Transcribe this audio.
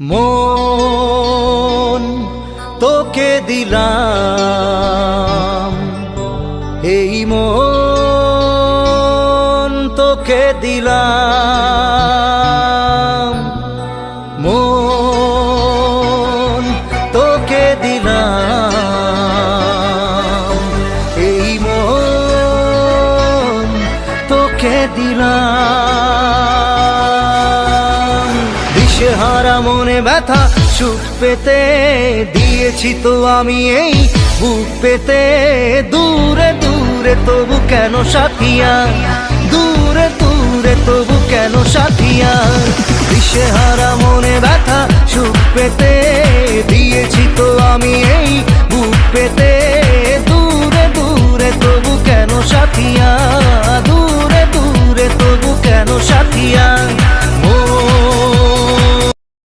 মন তোকে দিলাম, এই মন তোকে দিলাম, মন তোকে দিলাম, এই মন তোকে দিলাম। দিশেহারা মনে ব্যথা সুখ পেতে দিয়েছি তো আমি এই বুক পেতে। দূরে দূরে তবু কেন সাথিয়া, দূরে দূরে তবু কেন সাথিয়া। দিশেহারা মনে ব্যথা সুখ পেতে দিয়েছি তো আমি এই বুক পেতে। দূরে দূরে তবু কেন সাথিয়া, দূরে দূরে তবু কেন সাথিয়া।